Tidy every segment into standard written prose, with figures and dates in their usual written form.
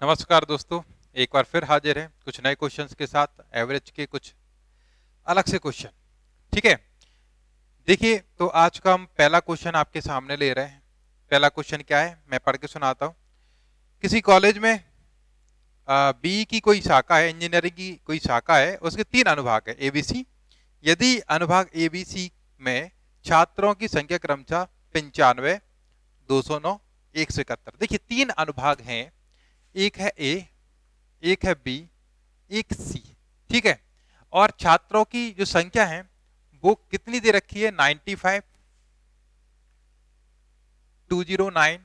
नमस्कार दोस्तों, एक बार फिर हाजिर हैं कुछ नए क्वेश्चंस के साथ, एवरेज के कुछ अलग से क्वेश्चन। ठीक है, देखिए तो आज का हम पहला क्वेश्चन आपके सामने ले रहे हैं। पहला क्वेश्चन क्या है, मैं पढ़ के सुनाता हूँ। किसी कॉलेज में बी की कोई शाखा है, इंजीनियरिंग की कोई शाखा है, उसके 3 अनुभाग है एबीसी। यदि अनुभाग एबीसी में छात्रों की संख्या क्रमशः 95, 209, 171। देखिए 3 अनुभाग हैं, एक है ए, एक है बी, एक सी। ठीक है, और छात्रों की जो संख्या है वो कितनी दे रखी है, 95, 209,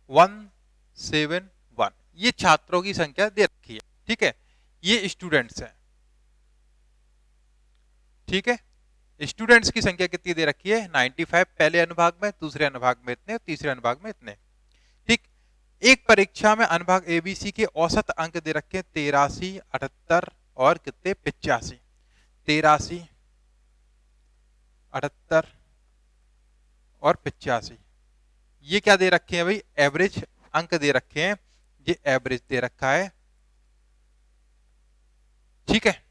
171। ये छात्रों की संख्या दे रखी है। ठीक है, ये स्टूडेंट्स हैं। ठीक है, स्टूडेंट्स की संख्या कितनी दे रखी है, 95 पहले अनुभाग में, दूसरे अनुभाग में इतने, तीसरे अनुभाग में इतने। ठीक, एक परीक्षा में अनुभाग एबीसी के औसत अंक दे रखे 83, 78 और कितने 85। 83, 78 और 85, ये क्या दे रखे हैं भाई, एवरेज अंक दे रखे हैं। ये एवरेज दे रखा है। ठीक है,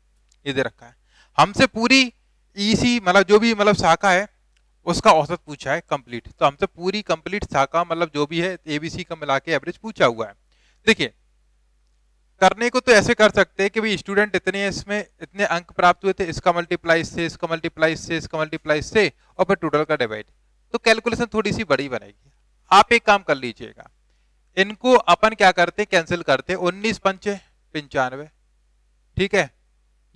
ये दे रखा है। हमसे पूरी ईसी मतलब जो भी मतलब शाखा है उसका औसत पूछा है कंप्लीट, तो हमसे पूरी कंप्लीट शाखा मतलब जो भी है एबीसी का मिला के एवरेज पूछा हुआ है। देखिए करने को तो ऐसे कर सकते हैं कि भाई स्टूडेंट इतने इसमें इतने अंक प्राप्त हुए थे, इसका मल्टीप्लाई से, इसका मल्टीप्लाई से, इसका मल्टीप्लाई से, और फिर टोटल का डिवाइड। तो कैलकुलेशन थोड़ी सी बड़ी बनेगी। आप एक काम कर लीजिएगा, इनको अपन क्या करते, कैंसिल करते। 19 पंचे 95। ठीक है,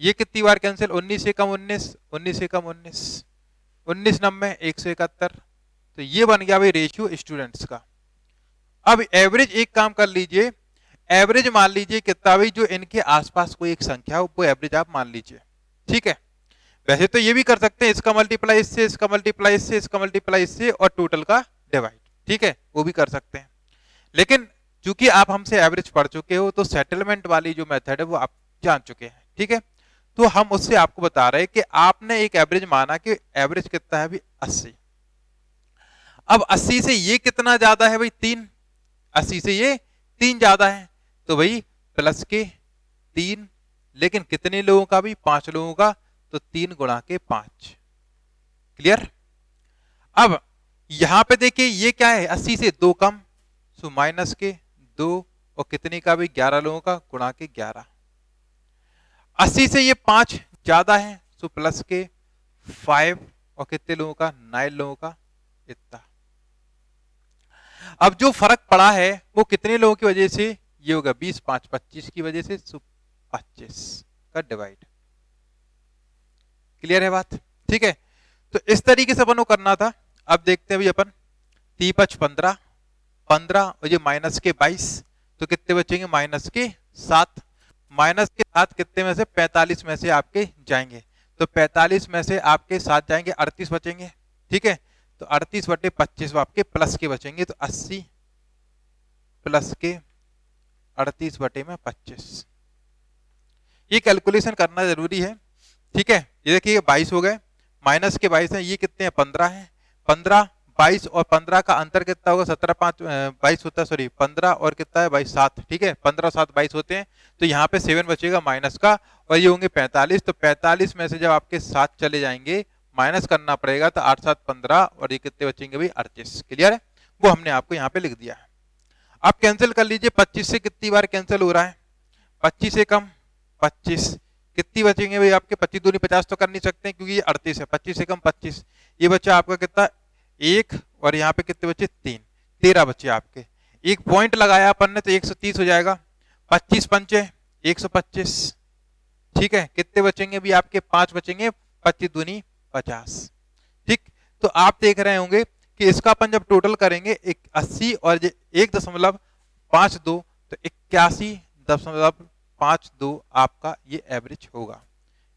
ये कितनी बार कैंसिल, 19 से कम 19, 19 से कम 19, 19 नब्बे 171। तो ये बन गया भाई रेशियो स्टूडेंट्स का। अब एवरेज एक काम कर लीजिए, एवरेज मान लीजिए कितना भी, जो इनके आसपास कोई एक संख्या हो वो एवरेज आप मान लीजिए। ठीक है, वैसे तो ये भी कर सकते हैं, इसका मल्टीप्लाई इससे, इसका मल्टीप्लाई इससे, इसका मल्टीप्लाई इससे और टोटल का डिवाइड। ठीक है, वो भी कर सकते हैं, लेकिन चूंकि आप हमसे एवरेज पढ़ चुके हो तो सेटलमेंट वाली जो मेथड है वो आप जान चुके हैं। ठीक है, तो हम उससे आपको बता रहे हैं कि आपने एक एवरेज माना कि एवरेज कितना है भाई 80। अब 80 से ये कितना ज्यादा है भाई 3, 80 से ये 3 ज्यादा है, तो भाई प्लस के 3, लेकिन कितने लोगों का भी, 5 लोगों का, तो 3 गुणा के 5। क्लियर। अब यहां पे देखिए ये क्या है, 80 से 2 कम, सो माइनस के 2, और कितने का भी 11 लोगों का, गुणा के 11। 80 से ये 5 ज्यादा है, सो प्लस के 5, और कितने लोगों का, 9 लोगों का, इतना। अब जो फर्क पड़ा है वो कितने लोगों की वजह से, ये होगा 20, 5, 25 की वजह से, सो 25 का डिवाइड। क्लियर है बात। ठीक है, तो इस तरीके से अपन को करना था। अब देखते हैं भाई अपन, 3, 5, 15, 15 और ये माइनस के 22, तो कितने बचेंगे, माइनस के 7। माइनस के 7 कितने में से, 45 में से आपके जाएंगे, तो 45 में से आपके 7 जाएंगे, 38 बचेंगे। ठीक है, तो 38 बटे 25 आपके प्लस के बचेंगे, तो 80 प्लस के 38 बटे में 25। ये कैलकुलेशन करना जरूरी है। ठीक है, ये देखिए 22 हो गए, माइनस के 22 है, ये कितने हैं, 15 है। 15, 22 और 15 का अंतर कितना होगा, 17, 5, 22 होता है, सॉरी 15 और कितना है 22, 7। ठीक है, 15 7 22 होते हैं, तो यहाँ पे 7 बचेगा माइनस का, और ये होंगे 45। तो 45 में से जब आपके 7 चले जाएंगे, माइनस करना पड़ेगा, तो 8 7 15, और ये कितने बचेंगे भाई 38। क्लियर है, वो हमने आपको यहाँ पे लिख दिया है। आप कैंसिल कर लीजिए, 25 से कितनी बार कैंसिल हो रहा है, 25 से कम 25, कितनी बचेंगे भाई आपके, 25 दूनी 50 तो कर नहीं सकते क्योंकि ये 38 है, 25 से कम 25, ये बच्चा आपका कितना 1, और यहाँ पे कितने बचे 3, 13 बच्चे आपके। एक पॉइंट लगाया अपन ने तो 130 हो जाएगा, 25 पंचे 125। ठीक है, कितने बचेंगे भी आपके, 5 बचेंगे, 25 दूनी 50। ठीक, तो आप देख रहे होंगे कि इसका अपन जब टोटल करेंगे 80 और 1.52, तो 81.52 आपका ये एवरेज होगा।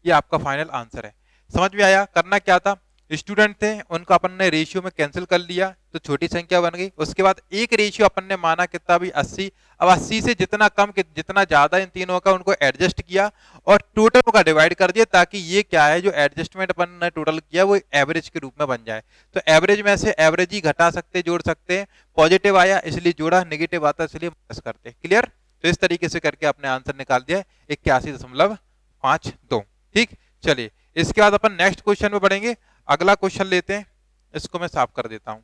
ये आपका फाइनल आंसर है। समझ में आया, करना क्या था, स्टूडेंट थे उनका अपन ने रेशियो में कैंसिल कर लिया तो छोटी संख्या बन गई। उसके बाद एक रेशियो अपन ने माना कितना भी 80। अब 80 से जितना कम जितना ज्यादा इन तीनों का उनको एडजस्ट किया और टोटल का डिवाइड कर दिया, ताकि ये क्या है जो एडजस्टमेंट अपन ने टोटल किया वो एवरेज के रूप में बन जाए। तो एवरेज में से एवरेज ही घटा सकते जोड़ सकते हैं। पॉजिटिव आया इसलिए जोड़ा, नेगेटिव आता इसलिए माइनस करते। क्लियर? तो इस तरीके से करके अपने आंसर निकाल दिया 81.52। ठीक, चलिए इसके बाद अपन नेक्स्ट क्वेश्चन में बढ़ेंगे। अगला क्वेश्चन लेते हैं, इसको मैं साफ कर देता हूं।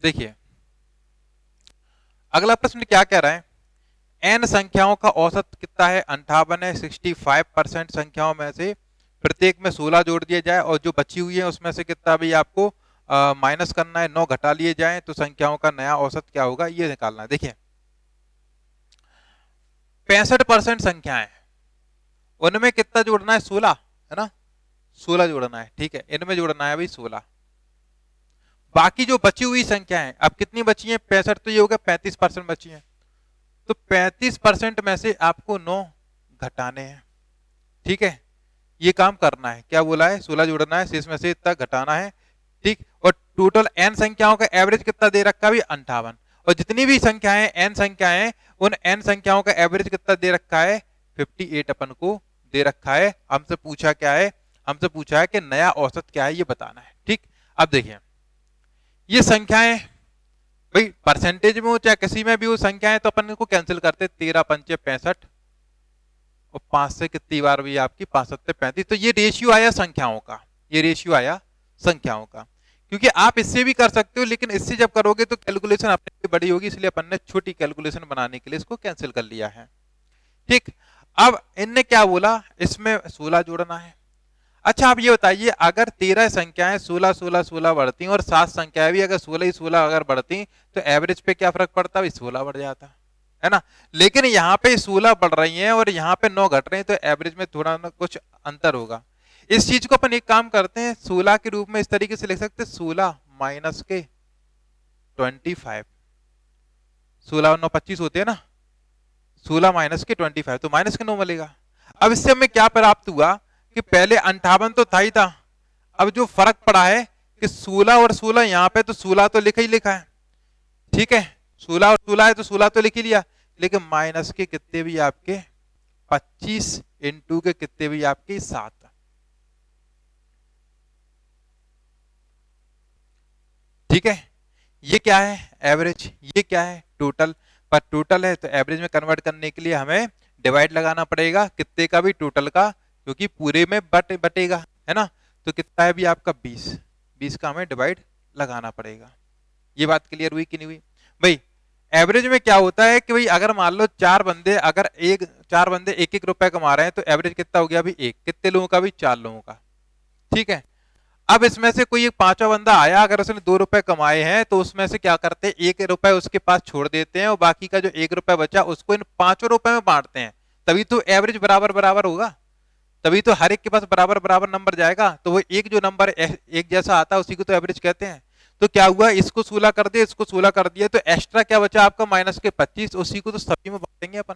देखिए अगला प्रश्न क्या कह रहा है, एन संख्याओं का औसत कितना है, 58 है। 65% संख्याओं में से प्रत्येक में 16 जोड़ दिए जाए और जो बची हुई है उसमें से कितना भी आपको माइनस करना है, 9 घटा लिए जाए तो संख्याओं का नया औसत क्या होगा ये निकालना है। देखिए 65% संख्याएं, उनमें कितना जोड़ना है, 16 है ना, 16 जोड़ना है। ठीक है, इनमें जोड़ना है भाई 16। बाकी जो बची हुई संख्या है, अब कितनी बची है, 65 तो ये हो गया 35% बची है। तो 35% में से आपको 9 घटाने हैं। ठीक है, ये काम करना है। क्या बोला है, 16 जोड़ना है, शेष में से इतना घटाना है। ठीक, और टोटल एन संख्याओं का एवरेज कितना दे रखा है, 58। और जितनी भी संख्याएं एन संख्याएं, उन एन संख्याओं का एवरेज कितना दे रखा है, 58 अपन को दे रखा है। हमसे पूछा क्या है, हमसे पूछा है कि नया औसत क्या है ये बताना है। ठीक, अब देखिए ये संख्याएं भाई परसेंटेज में हो चाहे किसी में भी हो संख्याएं, तो अपन इनको कैंसिल करते, 13 पंचे 65 और 5 से कितनी बार भी आपकी 5 सत्ते 35। तो ये रेशियो आया संख्याओं का, ये रेशियो आया संख्याओं का। क्योंकि आप इससे भी कर सकते हो, लेकिन इससे जब करोगे तो कैलकुलेशन अपने लिए बड़ी होगी, इसलिए अपन ने छोटी कैलकुलेशन बनाने के लिए इसको कैंसिल कर लिया है। ठीक, अब इनने क्या बोला, इसमें 16 जोड़ना है। अच्छा आप ये बताइए, अगर 13 संख्याएं 16 16 16 बढ़ती और 7 संख्याएं भी अगर 16 ही 16 अगर बढ़ती तो एवरेज पे क्या फर्क पड़ता, 16 बढ़ जाता है ना। लेकिन यहाँ पे 16 बढ़ रही हैं और यहाँ पे 9 घट रहे हैं, तो एवरेज में थोड़ा ना कुछ अंतर होगा। इस चीज को अपन एक काम करते हैं, 16 के रूप में इस तरीके से लिख सकते हैं, 16 माइनस के 25। 16 और 9 25 होते हैं ना, 16 माइनस के 25 तो माइनस के 9 मिलेगा। अब इससे हमें क्या प्राप्त हुआ कि पहले 58 तो था ही था, अब जो फर्क पड़ा है कि 16 और 16 यहाँ पे तो 16 तो लिखा ही लिखा है। ठीक है, 16 और 16 है तो 16 तो लिख ही लिया, लेकिन माइनस के कितने भी आपके 25 इंटू के कितने भी आपके 7। ठीक है, ये क्या है एवरेज, ये क्या है टोटल। पर टोटल है तो एवरेज में कन्वर्ट करने के लिए हमें डिवाइड लगाना पड़ेगा, कितने का भी, टोटल का, क्योंकि पूरे में बटेगा है ना। तो कितना है भी आपका 20, 20 का हमें डिवाइड लगाना पड़ेगा। ये बात क्लियर हुई कि नहीं हुई भाई। एवरेज में क्या होता है कि भाई अगर मान लो चार बंदे एक एक रुपए कमा रहे हैं तो एवरेज कितना हो गया अभी, एक, कितने लोगों का भी, 4 लोगों का। ठीक है, अब इसमें से कोई एक पांचवा बंदा आया, अगर उसने 2 रुपए कमाए हैं तो उसमें से क्या करते हैं, 1 रुपए उसके पास छोड़ देते हैं और बाकी का जो 1 रुपए बचा उसको इन 5 रुपए में बांटते हैं। तभी तो एवरेज बराबर बराबर होगा, तभी तो हर एक के पास बराबर बराबर नंबर जाएगा। तो वो एक जो नंबर एक जैसा आता है उसी को तो एवरेज कहते हैं। तो क्या हुआ, इसको 16 कर दिया, इसको 16 कर दिया, तो एक्स्ट्रा क्या बचा आपका, माइनस के 25, उसी को तो सभी में बांटेंगे अपन।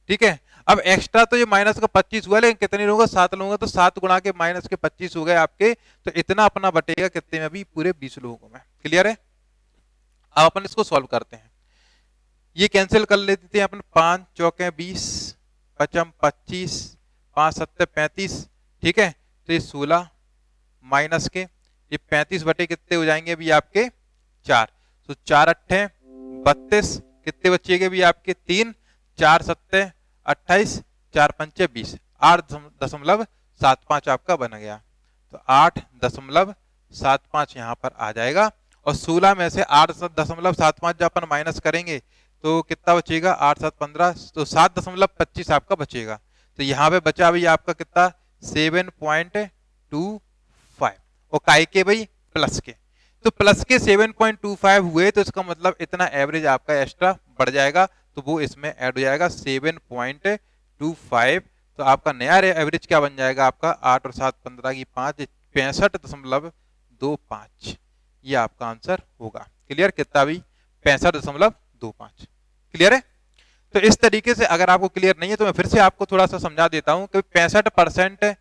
ठीक है, अब एक्स्ट्रा तो ये माइनस का 25 हुआ, लेकिन कितने लोगों का, 7 लोगों का, तो 7 गुणा के माइनस के 25 हो गए आपके, तो इतना अपना बटेगा कितने में भी, पूरे 20 लोगों में। क्लियर है, अब अपन इसको सॉल्व करते हैं। ये कैंसिल कर लेते हैं अपन, 5 चौके 20, पचम 25, 5 सत्ते 35। ठीक है, तो ये 16 माइनस के ये 35 बटे कितने हो जाएंगे भी आपके 4, तो 4 अट्ठे 32, कितने बचेंगे भी आपके 3, 4 सत्ते 28, 4 पंचे 20, 8.75 आपका बन गया। तो 8.75 यहाँ पर आ जाएगा। और 16 में से 8.75 जब अपन माइनस करेंगे तो कितना बचेगा, 8 7 15, तो 7.25 आपका बचेगा। तो यहाँ पे बचा भाई आपका कितना, 7.25, और काय के भाई प्लस के, तो प्लस के 7.25 हुए, तो इसका मतलब इतना एवरेज आपका एक्स्ट्रा बढ़ जाएगा, तो वो इसमें ऐड हो जाएगा 7.25। तो आपका नया एवरेज क्या बन जाएगा आपका, 8 और 7 15 की 5, 65.25, ये आपका आंसर होगा। क्लियर, कितना भी 65.25। क्लियर है। तो इस तरीके से अगर आपको क्लियर नहीं है तो मैं फिर से आपको थोड़ा सा समझा देता हूं कि 65%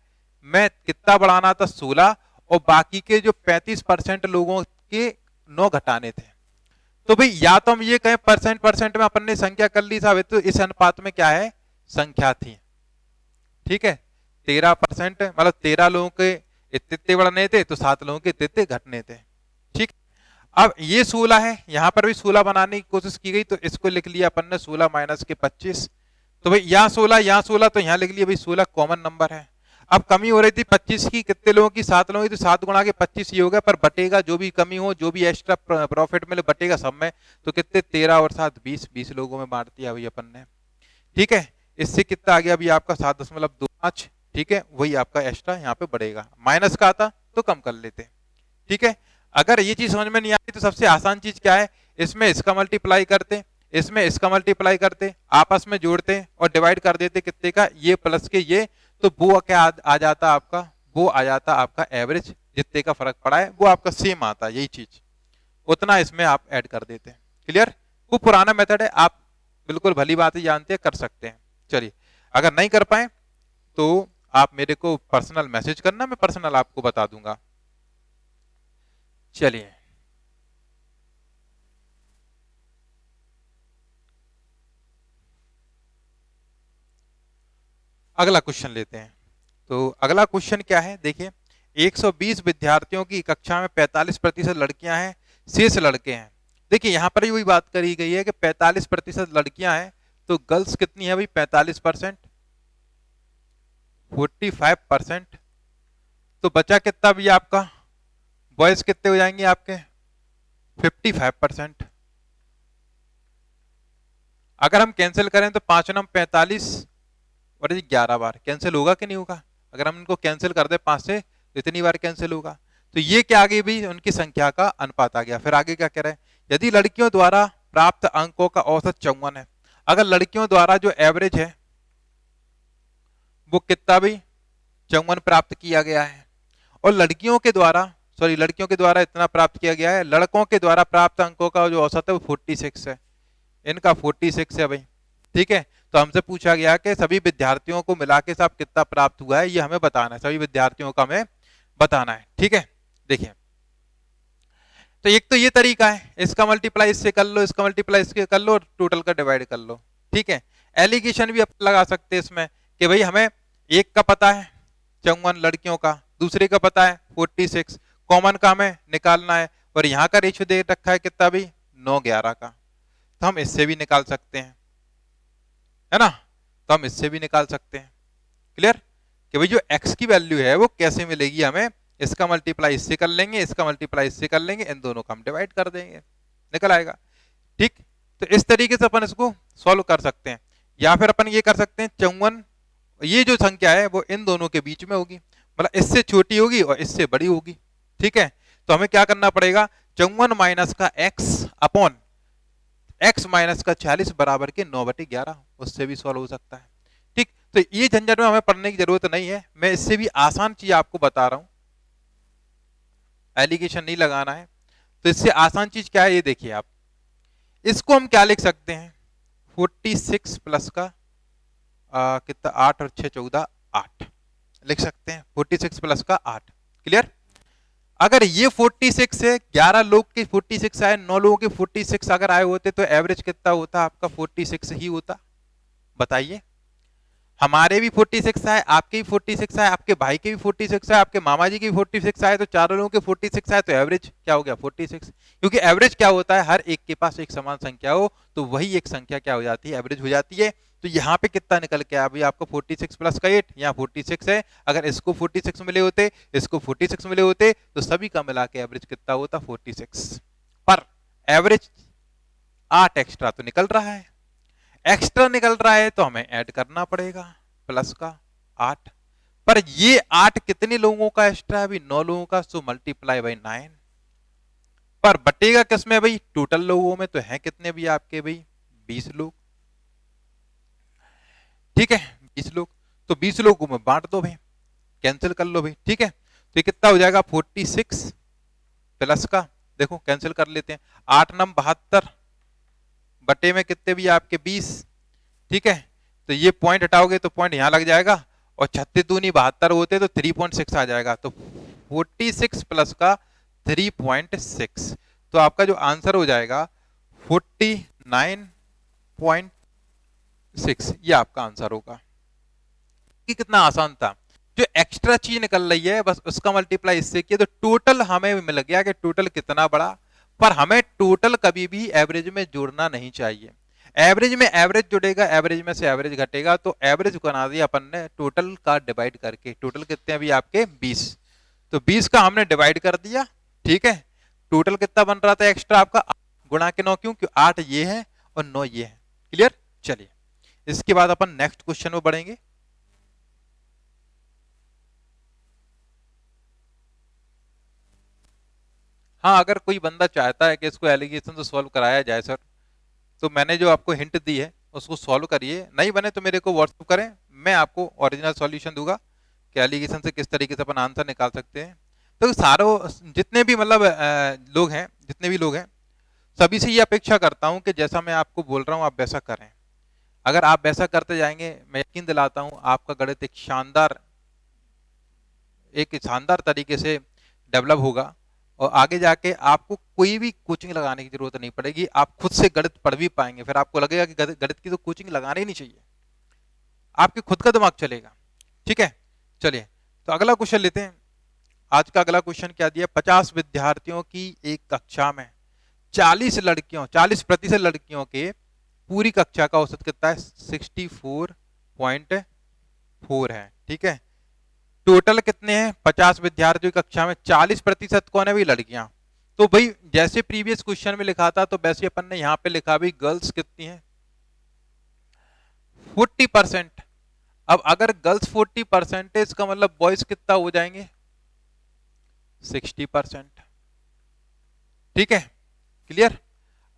में कितना बढ़ाना था 16, और बाकी के जो 35% लोगों के 9 घटाने थे। तो भाई या तो हम ये कहें परसेंट में अपन ने संख्या कर ली साबित, तो इस अनुपात में क्या है, संख्या थी। ठीक है, 13% मतलब 13 लोगों के इतने बढ़ने थे तो 7 लोगों के इतने घटने थे। ठीक, अब ये 16 है, यहां पर भी 16 बनाने की कोशिश की गई, तो इसको लिख लिया अपन ने 16 माइनस के 25। तो भाई यहाँ 16 यहाँ 16, तो यहाँ लिख लिया भाई 16 कॉमन नंबर है। अब कमी हो रही थी 25 की, कितने लोगों की, 7 लोगों की, तो 7 गुणा के 25 ये हो गया, पर बटेगा जो भी कमी हो, जो भी एक्स्ट्रा प्रॉफिट मिले बटेगा सब में। तो कितने, 13 और 7 20, 20 लोगों में बांट दिया भाई अपन ने। ठीक है, इससे कितना आ गया अभी आपका 7.25। ठीक है, वही आपका एक्स्ट्रा यहाँ पे बढ़ेगा, माइनस का आता तो कम कर लेते। ठीक है, अगर ये चीज समझ में नहीं आती तो सबसे आसान चीज क्या है, इसमें इसका मल्टीप्लाई करते, इसमें इसका मल्टीप्लाई करते, आपस में जोड़ते और डिवाइड कर देते कितने का, ये प्लस के ये, तो वो क्या आ जाता आपका, वो आ जाता आपका एवरेज, जितने का फर्क पड़ा है वो आपका सेम आता है, यही चीज उतना इसमें आप ऐड कर देते हैं। क्लियर, वो पुराना मेथड है, आप बिल्कुल भली बात ही जानते हैं, कर सकते हैं। चलिए, अगर नहीं कर पाए तो आप मेरे को पर्सनल मैसेज करना, मैं पर्सनल आपको बता दूंगा। चलिए, अगला क्वेश्चन लेते हैं। तो अगला क्वेश्चन क्या है, देखिए 120 विद्यार्थियों की कक्षा में 45% लड़कियां हैं, शेष लड़के हैं। देखिए यहां पर वही बात करी गई है कि 45% लड़कियां हैं, तो गर्ल्स कितनी है भाई, 45%, 45%, तो बचा कितना भी आपका, बॉयज कितने हो जाएंगे आपके, 55%। अगर हम कैंसिल करें तो 5 नम 45 और 11 बार कैंसिल होगा कि नहीं होगा, अगर हम इनको कैंसिल कर दे 5 से तो इतनी बार कैंसिल होगा। तो ये क्या आ गई भाई, उनकी संख्या का अनुपात आ गया। फिर आगे क्या कह रहे हैं, यदि लड़कियों द्वारा प्राप्त अंकों का औसत 54 है, अगर लड़कियों द्वारा जो एवरेज है वो कितना भी 54 प्राप्त किया गया है, और लड़कियों के द्वारा लड़कियों के द्वारा इतना प्राप्त किया गया है, लड़कों के द्वारा प्राप्त अंकों का जो औसत है वो 46 है, इनका 46 है भाई। ठीक है, तो हमसे पूछा गया कि सभी विद्यार्थियों को मिला के साहब कितना प्राप्त हुआ है, ये हमें बताना है, सभी विद्यार्थियों का हमें बताना है। ठीक है, देखिए तो एक तो ये तरीका है, इसका मल्टीप्लाई इससे कर लो, इसका मल्टीप्लाई इसके कर लो, टोटल का डिवाइड कर लो। ठीक है, एलिगेशन भी आप लगा सकते हैं इसमें कि भाई हमें एक का पता है 54 लड़कियों का, दूसरे का पता है 46, कॉमन का हमें निकालना है, और यहाँ का रेशियो दे रखा है कितना भी 9:11 का, तो हम इससे भी निकाल सकते हैं, है ना, तो हम इससे भी निकाल सकते हैं। क्लियर, कि भाई जो x की वैल्यू है वो कैसे मिलेगी हमें, इसका मल्टीप्लाई इससे कर लेंगे, इसका मल्टीप्लाई इससे कर लेंगे, इन दोनों का हम डिवाइड कर देंगे, निकल आएगा। ठीक, तो इस तरीके से अपन इसको सॉल्व कर सकते हैं, या फिर अपन ये कर सकते हैं 54, ये जो संख्या है वो इन दोनों के बीच में होगी, मतलब इससे छोटी होगी और इससे बड़ी होगी। ठीक है, तो हमें क्या करना पड़ेगा, 54 माइनस का x अपॉन x माइनस का 46 बराबर के 9/11, उससे भी सॉल्व हो सकता है। ठीक, तो ये झंझट में हमें पढ़ने की जरूरत नहीं है, मैं इससे भी आसान चीज आपको बता रहा हूं, एलिगेशन नहीं लगाना है। तो इससे आसान चीज क्या है, ये देखिए आप, इसको हम क्या लिख सकते हैं, 46 प्लस का कितना 8 और 6 14 8 लिख सकते हैं, 46 प्लस का 8। क्लियर, अगर ये 46 है, 11 लोग के 46 आए, 9 लोगों के 46 अगर आए होते तो एवरेज कितना होता आपका, 46 ही होता। बताइए, हमारे भी 46 आए, आपके भी 46 आए, आपके भाई के भी 46 आए, आपके मामा जी के भी 46 आए, तो चारों लोगों के 46 आए, तो एवरेज क्या हो गया 46। क्योंकि एवरेज क्या होता है, हर एक के पास एक समान संख्या हो तो वही एक संख्या क्या हो जाती है, एवरेज हो जाती है। तो यहाँ पे कितना निकल के अभी आपको 46 प्लस का 8, यहाँ 46 है, अगर इसको 46 मिले होते, इसको 46 मिले होते, तो सभी का मिला के एवरेज कितना होता 46, पर एवरेज 8 एक्स्ट्रा तो निकल रहा है, एक्स्ट्रा निकल रहा है तो हमें ऐड करना पड़ेगा प्लस का 8, पर ये 8 कितने लोगों का एक्स्ट्रा है, अभी 9 लोगों का, सो मल्टीप्लाई बाई 9, पर बटेगा किसमें भाई, टोटल लोगों में, तो है कितने भी आपके भाई 20 लोग। ठीक है, 20 लोग, तो 20 लोगों में बांट दो भाई, कैंसिल कर लो भाई। ठीक है, तो ये कितना हो जाएगा 46 प्लस का, देखो कैंसिल कर लेते हैं, 8 नम 72 बटे में कितने भी आपके 20, ठीक है। तो ये पॉइंट हटाओगे तो पॉइंट यहां लग जाएगा, और 36 दूनी 72 होते तो 3.6 आ जाएगा, तो 46 प्लस का 3.6, तो आपका जो आंसर हो जाएगा 49.6, ये आपका आंसर होगा। कि कितना आसान था, जो एक्स्ट्रा चीज निकल रही है बस उसका मल्टीप्लाई इससे किया, तो टोटल हमें मिल गया कि टोटल कितना बड़ा, पर हमें टोटल कभी भी एवरेज में जोड़ना नहीं चाहिए। एवरेज में एवरेज जुड़ेगा, एवरेज में से एवरेज घटेगा, तो एवरेज बना दिया अपन ने टोटल का डिवाइड करके। टोटल कितने अभी आपके 20, तो 20 का हमने डिवाइड कर दिया, ठीक है। टोटल कितना बन रहा था एक्स्ट्रा आपका, गुणा के 9, क्यों 8 ये है और 9 ये है। क्लियर, चलिए इसके बाद अपन नेक्स्ट क्वेश्चन में बढ़ेंगे। हाँ, अगर कोई बंदा चाहता है कि इसको एलिगेशन से सॉल्व कराया जाए सर, तो मैंने जो आपको हिंट दी है उसको सॉल्व करिए, नहीं बने तो मेरे को व्हाट्सएप करें, मैं आपको ओरिजिनल सॉल्यूशन दूंगा कि एलिगेशन से किस तरीके से अपन आंसर निकाल सकते हैं। तो सारों जितने भी मतलब लोग हैं, जितने भी लोग हैं, सभी से ये अपेक्षा करता हूं कि जैसा मैं आपको बोल रहा हूं आप वैसा करें। अगर आप वैसा करते जाएंगे, मैं यकीन दिलाता हूं आपका गणित एक शानदार तरीके से डेवलप होगा, और आगे जाके आपको कोई भी कोचिंग लगाने की जरूरत नहीं पड़ेगी, आप खुद से गणित पढ़ भी पाएंगे। फिर आपको लगेगा कि गणित की तो कोचिंग लगानी ही नहीं चाहिए, आपके खुद का दिमाग चलेगा। ठीक है, चलिए तो अगला क्वेश्चन लेते हैं। आज का अगला क्वेश्चन क्या दिया, 50 विद्यार्थियों की एक कक्षा में 40% लड़कियों के पूरी कक्षा का औसत कितना है, 64.4 है। ठीक है, टोटल कितने हैं 50 विद्यार्थियों की कक्षा में, 40% कौन है भाई, लड़कियां। तो भाई जैसे प्रीवियस क्वेश्चन में लिखा था तो वैसे अपन ने यहां पे लिखा भाई गर्ल्स कितनी है, 40%। अब अगर गर्ल्स 40% है, इसका मतलब बॉयज कितना हो जाएंगे, 60%। ठीक है, क्लियर।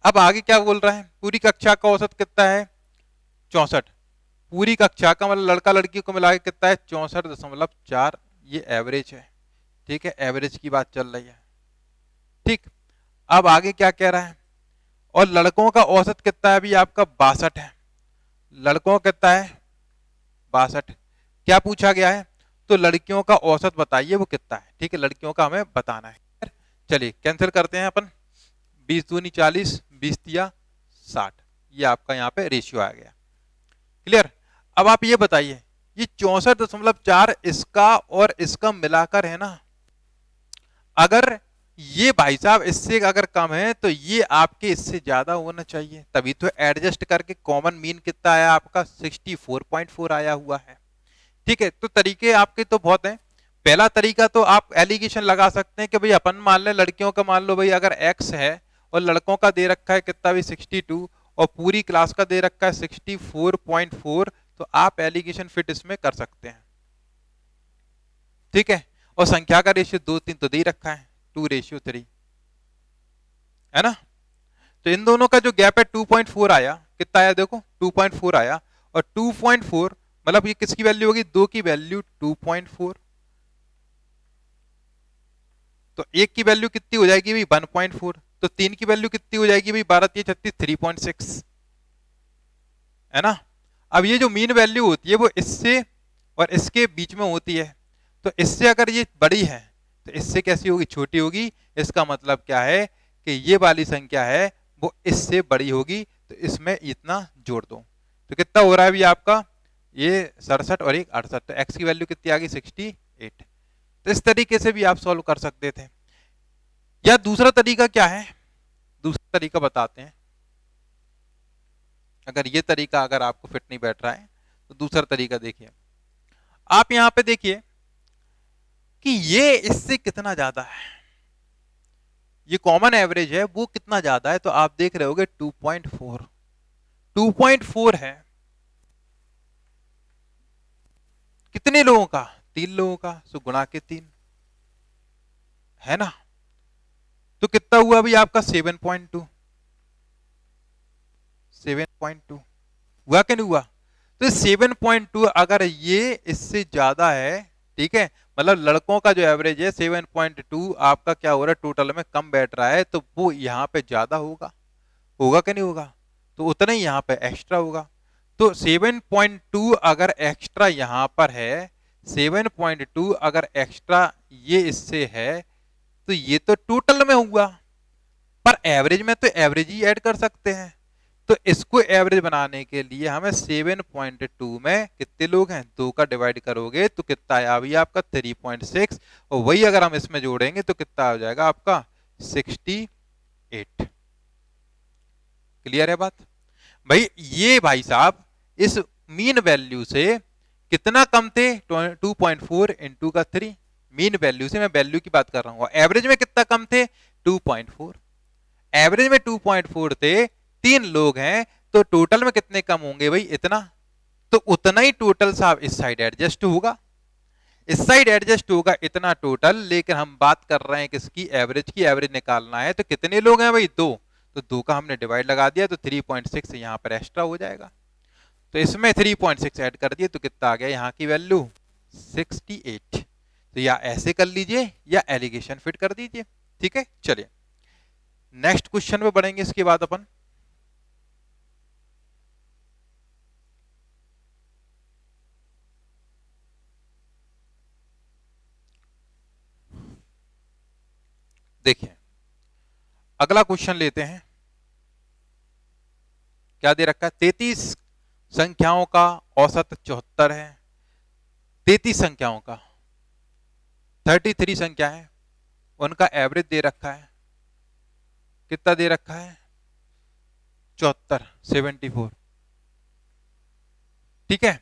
अब आगे क्या बोल रहा है, पूरी कक्षा का औसत कितना है, 64। पूरी कक्षा का मतलब लड़का लड़की को मिला के कितना है, 64.4, ये एवरेज है। ठीक है, एवरेज की बात चल रही है। ठीक, अब आगे क्या कह रहा है, और लड़कों का औसत कितना है अभी आपका, 62 है। लड़कों का कितना है, 62। क्या पूछा गया है, तो लड़कियों का औसत बताइए वो कितना है। ठीक है, लड़कियों का हमें बताना है। चलिए कैंसिल करते हैं अपन, 20 दूनी 40, 20 दिया 60, ये आपका यहाँ पे रेशियो आ गया। क्लियर। अब आप ये बताइए, ये 64.4 इसका और इसका मिलाकर है ना, अगर ये भाई साहब इससे अगर कम है तो ये आपके इससे ज्यादा होना चाहिए, तभी तो एडजस्ट करके कॉमन मीन कितना आया आपका, 64.4 आया हुआ है। ठीक है, तो तरीके आपके तो बहुत हैं। पहला तरीका तो आप एलिगेशन लगा सकते हैं कि भाई अपन मान लें लड़कियों का, मान लो भाई अगर x है और लड़कों का दे रखा है कितना भी 62, और पूरी क्लास का दे रखा है 64.4, तो आप एलिगेशन फिट इसमें कर सकते हैं। ठीक है, और संख्या का रेशियो 2-3 तो दे रखा है, 2:3 है ना। तो इन दोनों का जो गैप है 2.4 आया, कितना आया देखो 2.4 आया, और 2.4 मतलब ये किसकी वैल्यू होगी, 2 की वैल्यू 2.4, तो 1 की वैल्यू कितनी हो जाएगी भाई 1.4, तो 3 की वैल्यू कितनी हो जाएगी भाई 12-36 3.6, है ना। अब ये जो मीन वैल्यू होती है वो इससे और इसके बीच में होती है, तो इससे अगर ये बड़ी है तो इससे कैसी होगी, छोटी होगी। इसका मतलब क्या है कि ये वाली संख्या है वो इससे बड़ी होगी, तो इसमें इतना जोड़ दो, तो कितना हो रहा है अभी आपका, ये 67 और एक 68, तो x की वैल्यू कितनी आ गई 68। तो इस तरीके से भी आप सॉल्व कर सकते थे। या दूसरा तरीका क्या है, दूसरा तरीका बताते हैं। अगर ये तरीका अगर आपको फिट नहीं बैठ रहा है तो दूसरा तरीका देखिए, आप यहां पे देखिए कि ये इससे कितना ज्यादा है, ये कॉमन एवरेज है वो कितना ज्यादा है, तो आप देख रहे होगे 2.4, 2.4 है कितने लोगों का, 3 लोगों का, सो गुणा के 3, है ना। तो कितना हुआ अभी आपका 7.2, 7.2 हुआ कि नहीं हुआ। तो 7.2 अगर ये इससे ज्यादा है ठीक है, मतलब लड़कों का जो एवरेज है 7.2 आपका क्या हो रहा है टोटल में कम बैठ रहा है, तो वो यहाँ पे ज्यादा होगा, होगा कि नहीं होगा, तो उतना ही यहाँ पे एक्स्ट्रा होगा। तो 7.2 अगर एक्स्ट्रा यहाँ पर है, 7.2 अगर एक्स्ट्रा ये इससे है, तो ये तो टोटल में हुआ, पर एवरेज में तो एवरेज ही ऐड कर सकते हैं। तो इसको एवरेज बनाने के लिए हमें 7.2 में कितने लोग हैं, 2 का डिवाइड करोगे तो कितना आया अभी आपका 3.6, और वही अगर हम इसमें जोड़ेंगे तो कितना आ जाएगा आपका 68। क्लियर है बात भाई? ये भाई साहब इस मीन वैल्यू से कितना कम थे, 2.4 इंटू का 3, मीन वैल्यू से मैं वैल्यू की बात कर रहा हूं। एवरेज में कितना कम थे, 2.4, एवरेज में 2.4 थे, 3 लोग हैं, तो टोटल में कितने कम होंगे भाई, इतना, तो उतना ही टोटल साहब इस साइड एडजस्ट होगा, इस साइड एडजस्ट होगा इतना टोटल। लेकिन हम बात कर रहे हैं किसकी, एवरेज की, एवरेज निकालना है, तो कितने लोग हैं भाई, 2, तो 2 का हमने डिवाइड लगा दिया, तो 3.6 यहां पर एक्स्ट्रा हो जाएगा, तो इसमें 3.6 ऐड कर दिए, तो कितना आ गया यहाँ की वैल्यू 68। तो या ऐसे कर लीजिए या एलिगेशन फिट कर दीजिए, ठीक है। चलिए नेक्स्ट क्वेश्चन पे बढ़ेंगे इसके बाद अपन। देखिए अगला क्वेश्चन लेते हैं, क्या दे रखा है, 33 संख्याओं का औसत 74 है, 33 संख्याओं का, 33 संख्या है, उनका एवरेज दे रखा है, कितना दे रखा है, 74, 74, ठीक है।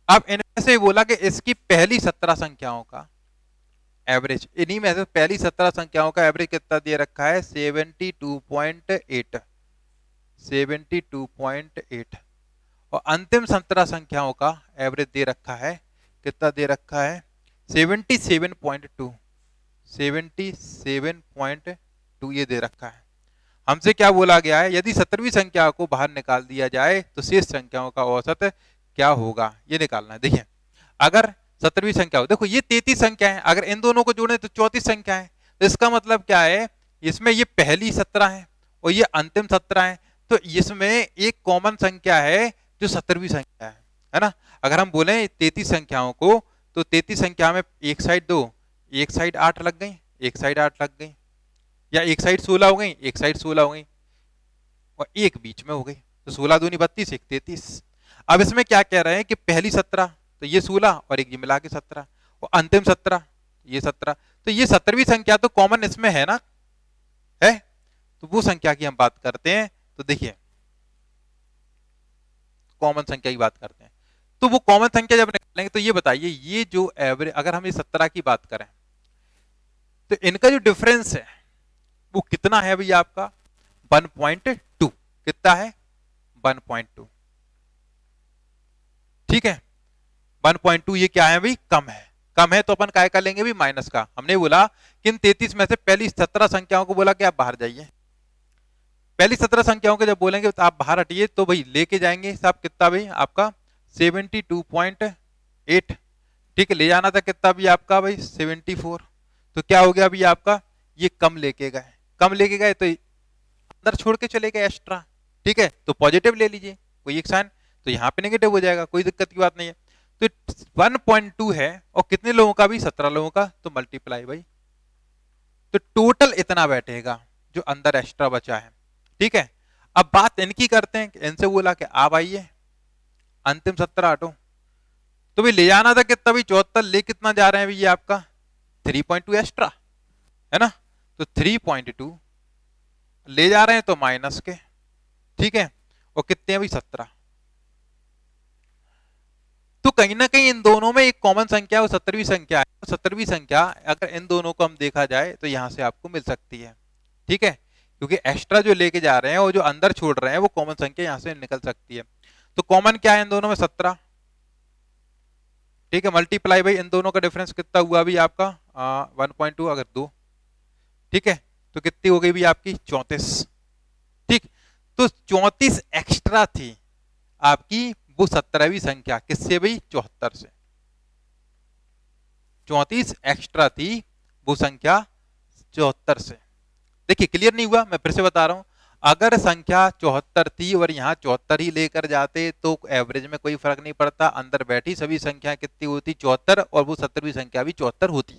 अब इनमें से बोला कि इसकी पहली 17 संख्याओं का एवरेज, इन्हीं में से पहली 17 संख्याओं का एवरेज कितना दे रखा है, 72.8, 72.8, और अंतिम 17 संख्याओं का एवरेज दे रखा है, कितना दे रखा है, 77.2, 77.2 ये दे रखा है। हमसे क्या बोला गया है, यदि 17वीं संख्या को बाहर निकाल दिया जाए तो शेष संख्याओं का औसत क्या होगा, ये निकालना है। देखिए अगर 17वीं संख्या हो, देखो ये 33 संख्या है, अगर इन दोनों को जोड़े तो 34 संख्या है, तो इसका मतलब क्या है, इसमें ये पहली 17 है और ये अंतिम 17 है, तो इसमें एक कॉमन संख्या है जो 17वीं संख्या है ना। अगर हम बोले 33 संख्याओं को, तो 33 संख्या में एक साइड 2, एक साइड 8 लग गई, एक साइड 8 लग गई, या एक साइड 16 हो गई, एक साइड 16 हो गई, और एक बीच में हो गई, तो 16 दूनी 32, एक 33। अब इसमें क्या कह रहे हैं कि पहली 17, तो ये 16 और एक ये मिला के 17, और अंतिम 17 ये 17, तो ये 17वीं संख्या तो कॉमन इसमें है ना, है, तो वो संख्या की हम बात करते हैं। तो देखिए कॉमन संख्या की बात करते हैं, तो वो कॉमन संख्या जब निकालेंगे तो ये बताइए, ये जो एवरेज, अगर हम ये 17 की बात करें तो इनका जो डिफरेंस है वो कितना है भैया आपका, 1.2, कितना है, 1.2, ठीक है। 1.2 ये क्या है भाई, कम है, कम है, तो अपन क्या कर लेंगे भी, माइनस का। हमने बोला कि इन 33 में से पहली 17 संख्याओं को बोला कि आप बाहर जाइए, पहली 17 संख्याओं को जब बोलेंगे तो आप बाहर हटिए, तो भाई लेके जाएंगे साहब कितना भाई आपका 72.8, ठीक है, ले जाना था कितना भी आपका भाई 74, तो क्या हो गया अभी आपका, ये कम लेके गए, कम लेके गए तो अंदर छोड़ के चले गए एक्स्ट्रा, ठीक है, तो पॉजिटिव ले लीजिए कोई एक साइन, तो यहाँ पे नेगेटिव हो जाएगा, कोई दिक्कत की बात नहीं है। तो 1.2 है और कितने लोगों का भी, 17 लोगों का, तो मल्टीप्लाई भाई, तो टोटल इतना बैठेगा जो अंदर एक्स्ट्रा बचा है, ठीक है। अब बात इनकी करते हैं, इनसे बोला कि आप आइए अंतिम 17 हटो, तो भाई ले जाना था कितना भी 74, ले कितना जा रहे हैं भैया आपका 3.2 एक्स्ट्रा, है ना, तो 3.2 ले जा रहे हैं तो माइनस के, ठीक है, और कितने हैं भाई 17, तो कहीं ना कहीं इन दोनों में एक कॉमन संख्या वो 17वीं संख्या है, 17वीं संख्या अगर इन दोनों को हम देखा जाए तो यहां से आपको मिल सकती है, ठीक है, क्योंकि एक्स्ट्रा जो लेके जा रहे हैं वो जो अंदर छोड़ रहे हैं वो कॉमन संख्या यहां से निकल सकती है। तो कॉमन क्या है इन दोनों में, 17, ठीक है, मल्टीप्लाई भाई इन दोनों का डिफरेंस कितना हुआ अभी आपका 1.2, अगर 2, ठीक है, तो कितनी हो गई भी आपकी 34, ठीक, तो 34 एक्स्ट्रा थी आपकी वो 17वीं संख्या, किससे भाई 74 से, 34 एक्स्ट्रा थी वो संख्या 74 से। देखिए क्लियर नहीं हुआ, मैं फिर से बता रहा हूं, अगर संख्या 74 थी और यहाँ 74 ही लेकर जाते तो एवरेज में कोई फर्क नहीं पड़ता, अंदर बैठी सभी संख्या कितनी होती 74 और वो 70वीं संख्या भी 74 होती।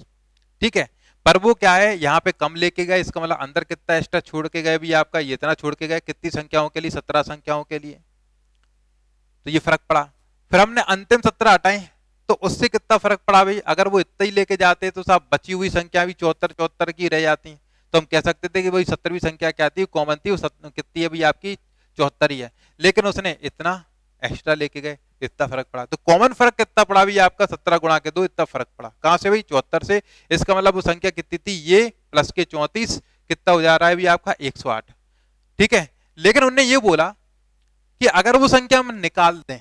ठीक है, पर वो क्या है यहाँ पे कम लेके गए, इसका मतलब अंदर कितना एक्स्ट्रा छोड़ के गए भी आपका, ये इतना छोड़ के गए कितनी संख्याओं के लिए, 17 संख्याओं के लिए, तो ये फर्क पड़ा। फिर हमने अंतिम 17 हटाए तो उससे कितना फर्क पड़ा भाई, अगर वो इतना ही लेके जाते तो साहब बची हुई संख्या भी 74 की रह जाती, तो हम कह सकते थे कि भाई 70वीं संख्या क्या थी, कॉमन थी, वो कितनी है भाई आपकी 74 ही है, लेकिन उसने इतना एक्स्ट्रा लेके गए, इतना फर्क पड़ा। तो कॉमन फर्क कितना पड़ा भी आपका, 17 गुणा के 2, इतना फर्क पड़ा। कहां से भाई, 74 से। इसका मतलब वो संख्या कितनी थी, ये प्लस के 34 कितना हो जा रहा है भी आपका 108। ठीक है, लेकिन उन्होंने ये बोला कि अगर वो संख्या हम निकाल दें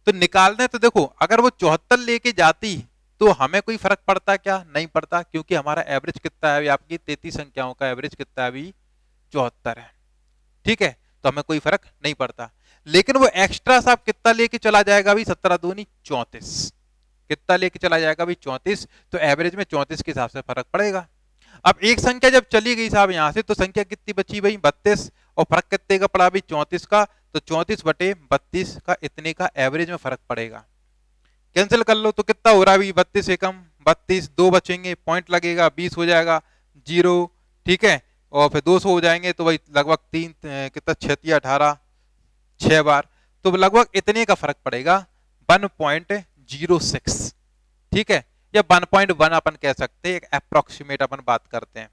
तो देखो अगर वो 74 लेके जाती तो हमें कोई फर्क पड़ता क्या, नहीं पड़ता, क्योंकि हमारा एवरेज कितना है आपकी 33 संख्याओं का एवरेज कितना है अभी 74 है। ठीक है, तो हमें कोई फर्क नहीं पड़ता। लेकिन वो एक्स्ट्रा साहब कितना लेके चला जाएगा अभी, 17 दूनी 34, कितना लेके चला जाएगा अभी 34, तो एवरेज में 34 के हिसाब से फर्क पड़ेगा। अब एक संख्या जब चली गई साहब यहां से, तो संख्या कितनी बची भाई 32, और फर्क कितने का पड़ा अभी 34 का, तो 34/32 का इतने का एवरेज में फर्क पड़ेगा। कैंसिल कर लो तो कितना हो रहा है अभी, 32 से कम 32, 2 बचेंगे, पॉइंट लगेगा, 20 हो जाएगा 0। ठीक है, और फिर 200 हो जाएंगे तो भाई लगभग 3 कितना 6 18 6 बार, तो लगभग इतने का फर्क पड़ेगा 1.06। ठीक है, या 1.1 अपन कह सकते हैं, एक अप्रोक्सीमेट अपन बात करते हैं।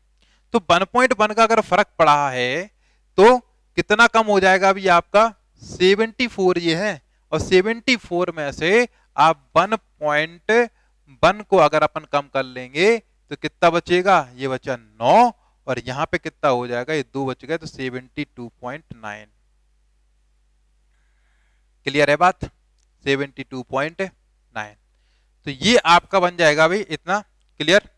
तो 1.1 का अगर फर्क पड़ा है तो कितना कम हो जाएगा अभी आपका 74 ये है, और 74 में से आप 1.1 को अगर अपन कम कर लेंगे तो कितना बचेगा, ये बचा 9, और यहां पे कितना हो जाएगा, ये 2 बच गए तो 72.9। क्लियर है बात, 72.9, तो ये आपका बन जाएगा भाई इतना। क्लियर,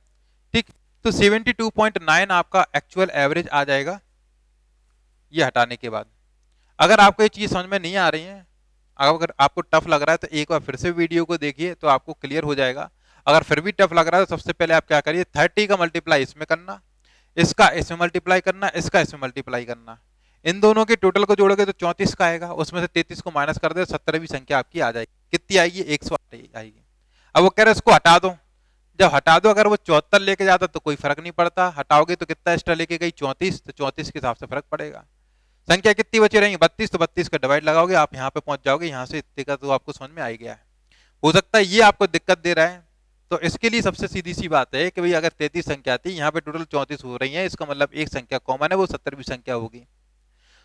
ठीक, तो 72.9 आपका एक्चुअल एवरेज आ जाएगा ये हटाने के बाद। अगर आपको ये चीज समझ में नहीं आ रही है, अगर आपको टफ लग रहा है तो एक बार फिर से वीडियो को देखिए तो आपको क्लियर हो जाएगा। अगर फिर भी टफ लग रहा है तो सबसे पहले आप क्या करिए, 30 का मल्टीप्लाई इसमें करना, इसका इसमें मल्टीप्लाई करना, इसका इसमें मल्टीप्लाई करना, इन दोनों के टोटल को जोड़ोगे तो 34 का आएगा, उसमें से 33 को माइनस कर दे, 17वीं संख्या आपकी आ जाएगी। कितनी आएगी, 108 आएगी। अब वो कह रहे इसको हटा दो, जब हटा दो अगर वो 74 लेके जाता तो कोई फर्क नहीं पड़ता, हटाओगे तो कितना एक्स्ट्रा लेके गई 34, तो 34 के हिसाब से फर्क पड़ेगा। संख्या कितनी बची रहेंगी 32, तो 32 का डिवाइड लगाओगे आप यहाँ पे पहुंच जाओगे, यहाँ से इतने का तो आपको समझ में आ गया है। हो सकता है ये आपको दिक्कत दे रहा है, तो इसके लिए सबसे सीधी सी बात है कि भाई अगर 33 संख्या थी, यहाँ पे टोटल 34 हो रही है, इसका मतलब एक संख्या कॉमन है, वो 17वीं संख्या होगी।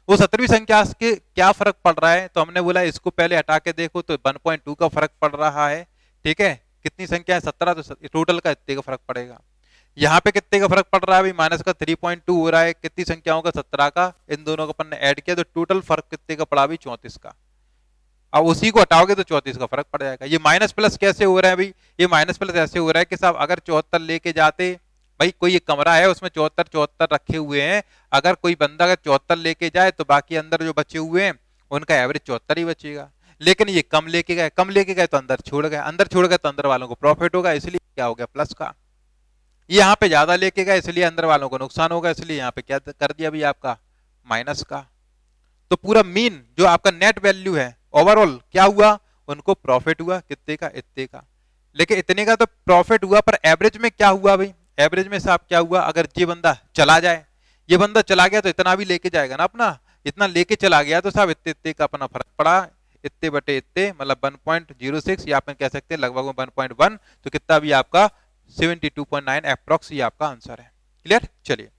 वो 17वीं संख्या के क्या फर्क पड़ रहा है, तो हमने बोला इसको पहले हटा के देखो तो 1.2 का फर्क पड़ रहा है। ठीक है, कितनी संख्या है 17, तो टोटल का इतने का फर्क पड़ेगा। यहाँ पे कितने का फर्क पड़ रहा है अभी, माइनस का 3.2 हो रहा है, कितनी संख्याओं का 17 का, इन दोनों का अपन ने ऐड किया तो टोटल फर्क कितने का पड़ा अभी 34 का। अब उसी को हटाओगे तो 34 का फर्क पड़ जाएगा। ये माइनस प्लस कैसे हो रहा है भाई, ये माइनस प्लस ऐसे हो रहा है कि साहब अगर 74 लेके जाते, भाई कोई एक कमरा है उसमें 74 रखे हुए हैं, अगर कोई बंदा अगर 74 लेके जाए तो बाकी अंदर जो बचे हुए हैं उनका एवरेज 74 ही बचेगा। लेकिन ये कम लेके गए तो अंदर छोड़ गए तो अंदर वालों को प्रॉफिट होगा, इसलिए क्या हो गया प्लस का। यहाँ पे ज्यादा लेके गए इसलिए अंदर वालों को नुकसान होगा, इसलिए यहाँ पे क्या कर दिया भी आपका माइनस का। तो पूरा मीन जो आपका नेट वैल्यू है ओवरऑल क्या हुआ, उनको प्रॉफिट हुआ कितने का, इतने का। लेकिन इतने का तो प्रॉफिट हुआ, पर एवरेज में क्या हुआ भाई, एवरेज में साहब क्या हुआ, अगर ये बंदा चला जाए, ये बंदा चला गया तो इतना भी लेके जाएगा ना अपना, इतना लेके चला गया तो साहब इतने इतने का अपना फर्क पड़ा, इतने बटे इतने मतलब 1.06, या आप कह सकते हैं लगभग 1.1, तो कितना भी आपका 72.9 अप्रॉक्स ये आपका आंसर है। क्लियर, चलिए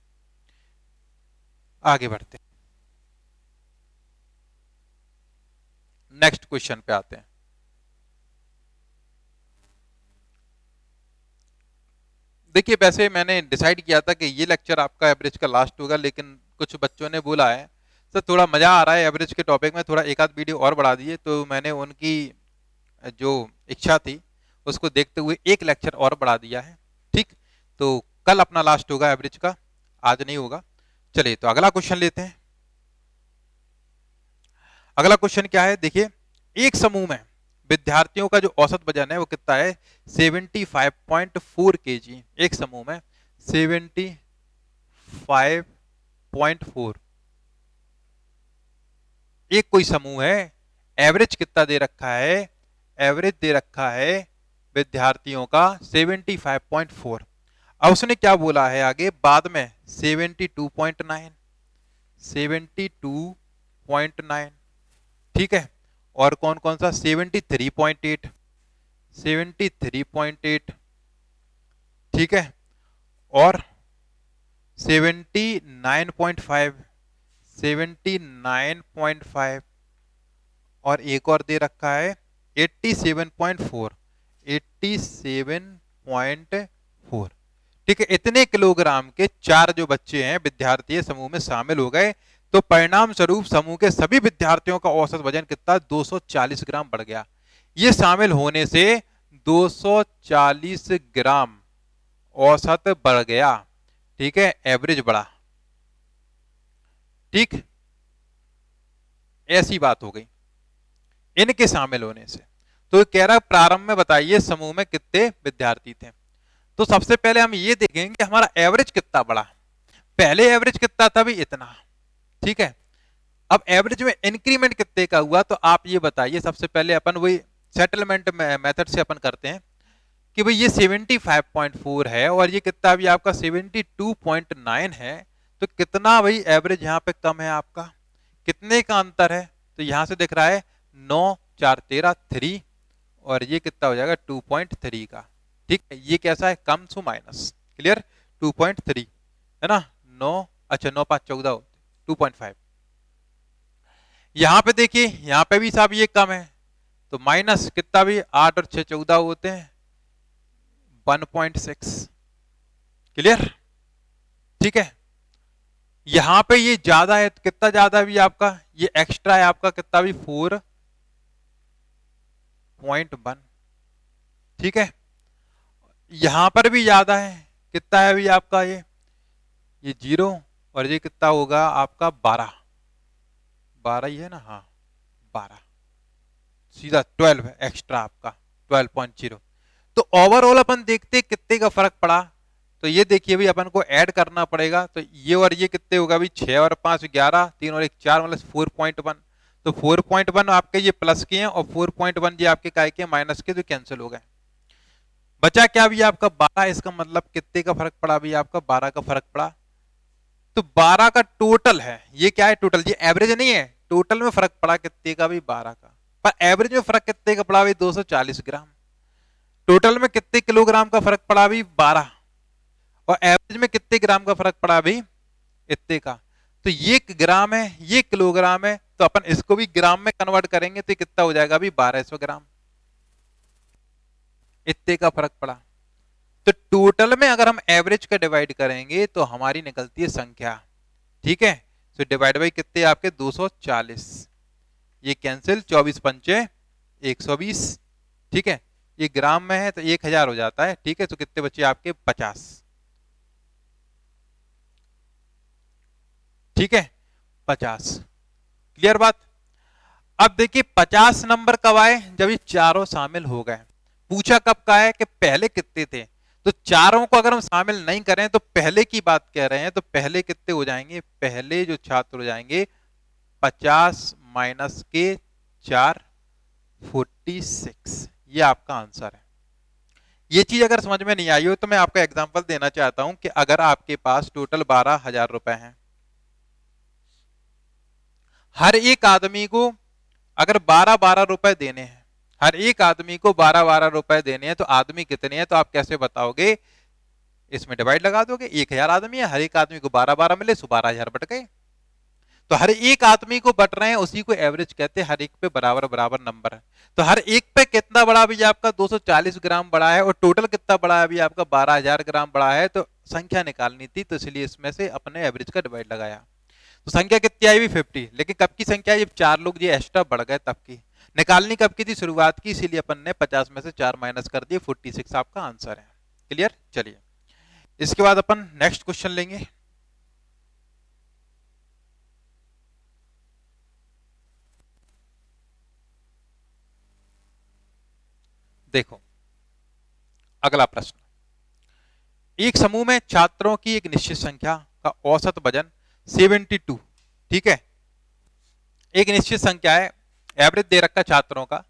आगे बढ़ते हैं, नेक्स्ट क्वेश्चन पे आते हैं। देखिए वैसे मैंने डिसाइड किया था कि ये लेक्चर आपका एवरेज का लास्ट होगा, लेकिन कुछ बच्चों ने बोला है सर थोड़ा मजा आ रहा है एवरेज के टॉपिक में, थोड़ा एक आध वीडियो और बढ़ा दिए, तो मैंने उनकी जो इच्छा थी उसको देखते हुए एक लेक्चर और बढ़ा दिया है। ठीक, तो कल अपना लास्ट होगा एवरेज का, आज नहीं होगा। चलिए तो अगला क्वेश्चन लेते हैं। अगला क्वेश्चन क्या है, देखिए एक समूह में विद्यार्थियों का जो औसत वजन है वो कितना है 75.4 kg एक समूह में 75.4 एक कोई समूह है। एवरेज कितना दे रखा है, एवरेज दे रखा है विद्यार्थियों का 75.4। अब उसने क्या बोला है आगे बाद में 72.9 72.9 ठीक है। और कौन कौन सा 73.8 73.8 ठीक है। और 79.5 79.5 और एक और दे रखा है 87.4 87.4 ठीक है। इतने किलोग्राम के 4 जो बच्चे हैं विद्यार्थी समूह में शामिल हो गए, तो परिणाम स्वरूप समूह के सभी विद्यार्थियों का औसत वजन कितना 240 ग्राम बढ़ गया। ये शामिल होने से 240 ग्राम औसत बढ़ गया, ठीक है, एवरेज बढ़ा, ठीक, ऐसी बात हो गई इनके शामिल होने से। तो कह रहा प्रारंभ में बताइए समूह में कितने विद्यार्थी थे। तो सबसे पहले हम ये देखेंगे कि हमारा एवरेज कितना बढ़ा। पहले एवरेज कितना था भी इतना, ठीक है। अब एवरेज में इंक्रीमेंट कितने का हुआ तो आप ये बताइए। सबसे पहले अपन वही सेटलमेंट मेथड से अपन करते हैं कि भाई ये 75.4 है और ये कितना भी आपका 72.9 है, तो कितना भाई एवरेज यहाँ पे कम है आपका, कितने का अंतर है। तो यहां से दिख रहा है 9 4 13 3 और ये कितना हो जाएगा 2.3 का, ठीक है। ये कैसा है कम टू माइनस, क्लियर, 2.3 है ना। 9 अच्छा 9 5 14 2.5। यहां पे देखिए यहां पे भी साहब ये कम है, तो माइनस कितना भी 8 और 6 14 होते हैं 1.6, क्लियर, ठीक है। यहां पे ये ज्यादा है, तो कितना ज्यादा भी आपका ये एक्स्ट्रा है आपका कितना भी 4.1, ठीक है। यहां पर भी ज्यादा है, कितना है अभी आपका ये 0 और ये कितना होगा आपका 12 12 ही है ना, हाँ 12 सीधा 12 है एक्स्ट्रा आपका 12.0। तो ओवरऑल अपन देखते कितने का फर्क पड़ा। तो ये देखिए भाई अपन को ऐड करना पड़ेगा, तो ये और ये कितने होगा भाई 6 और 5 11 3 और 1 4 मतलब 4.1। तो 4.1 आपके ये प्लस के हैं और 4.1 ये आपके काय के माइनस के, जो कैंसिल हो गए। बचा क्या भी आपका 12। इसका मतलब कितने का फर्क पड़ा भी आपका 12 का फर्क पड़ा। तो 12 का टोटल है, ये क्या है टोटल, ये एवरेज नहीं है, टोटल में फर्क पड़ा कितने का भी 12 का। पर एवरेज में फर्क कितने का पड़ा भाई 240 ग्राम। टोटल में कितने किलोग्राम का फर्क पड़ा भी 12 और एवरेज में कितने ग्राम का फर्क पड़ा भी इतने का। तो ये ग्राम है ये किलोग्राम है, तो अपन इसको भी ग्राम में कन्वर्ट करेंगे तो कितना हो जाएगा भी 1200 ग्राम, इतने का फर्क पड़ा। तो टोटल में अगर हम एवरेज का डिवाइड करेंगे तो हमारी निकलती है संख्या, ठीक है। तो डिवाइड बाई कितने आपके 240, ये कैंसिल 24 पंचे 120, ठीक है। ये ग्राम में है तो 1000 हो जाता है, ठीक है। तो कितने बचे आपके 50, ठीक है 50, क्लियर बात। अब देखिए 50 नंबर कब आए जब ये चारों शामिल हो गए। पूछा कब का है कि पहले कितने थे। तो चारों को अगर हम शामिल नहीं करें तो पहले की बात कह रहे हैं, तो पहले कितने हो जाएंगे, पहले जो छात्र हो जाएंगे 50 माइनस के 4 46, ये आपका आंसर है। ये चीज अगर समझ में नहीं आई हो तो मैं आपका एग्जांपल देना चाहता हूं कि अगर आपके पास टोटल 12,000 रुपए हैं, हर एक आदमी को अगर 12-12 रुपए देने हैं, हर एक आदमी को 12-12 रुपए देने हैं, तो आदमी कितने हैं तो आप कैसे बताओगे, इसमें डिवाइड लगा दोगे। 1000 आदमी है, हर एक आदमी को 12-12 मिले, सो 12,000 बट गए। तो हर एक आदमी को बट रहे हैं, उसी को एवरेज कहते हैं। हर एक पे बराबर बराबर नंबर है, तो हर एक पे कितना बड़ा भी आपका 240 ग्राम बड़ा है और टोटल कितना बड़ा है भी आपका 12,000 ग्राम बड़ा है। तो संख्या निकालनी थी, तो इसलिए इसमें से अपने एवरेज का डिवाइड लगाया। तो संख्या कितनी आई भी 50, लेकिन कब की संख्या, जब 4 लोग ये एक्स्ट्रा बढ़ गए तब की। निकालनी कब की थी, शुरुआत की, इसीलिए अपन ने 50 में से 4 माइनस कर दिए, 46 आपका आंसर है। क्लियर, चलिए इसके बाद अपन नेक्स्ट क्वेश्चन लेंगे। देखो अगला प्रश्न, एक समूह में छात्रों की एक निश्चित संख्या का औसत वजन 72, ठीक है, एक निश्चित संख्या है, एवरेज दे रखा छात्रों का